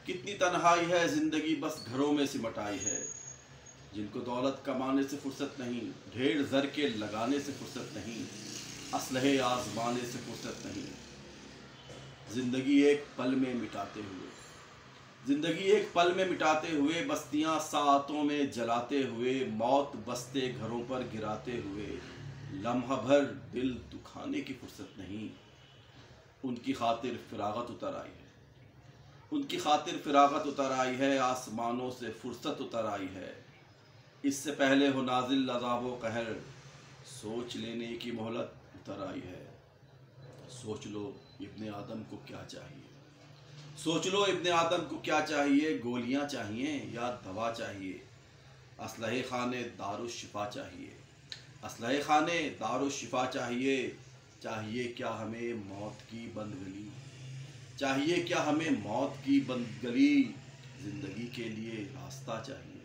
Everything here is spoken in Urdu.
کتنی تنہائی ہے زندگی بس گھروں میں سمٹ آئی ہے، جن کو دولت کمانے سے فرصت نہیں، ڈھیر زر کے لگانے سے فرصت نہیں، اسلحے آزمانے سے فرصت نہیں۔ زندگی ایک پل میں مٹاتے ہوئے، بستیاں ساعتوں میں جلاتے ہوئے، موت بستے گھروں پر گراتے ہوئے، لمحہ بھر دل دکھانے کی فرصت نہیں۔ ان کی خاطر فراغت اتر آئی ہے، آسمانوں سے فرصت اتر آئی ہے۔ اس سے پہلے ہو نازل عذاب و قہر، سوچ لینے کی مہلت اتر آئی ہے۔ سوچ لو ابن آدم کو کیا چاہیے، گولیاں چاہیے یا دوا چاہیے؟ اسلحے خانے دار و شفا چاہیے۔ چاہیے کیا ہمیں موت کی بند گلی؟ زندگی کے لیے راستہ چاہیے۔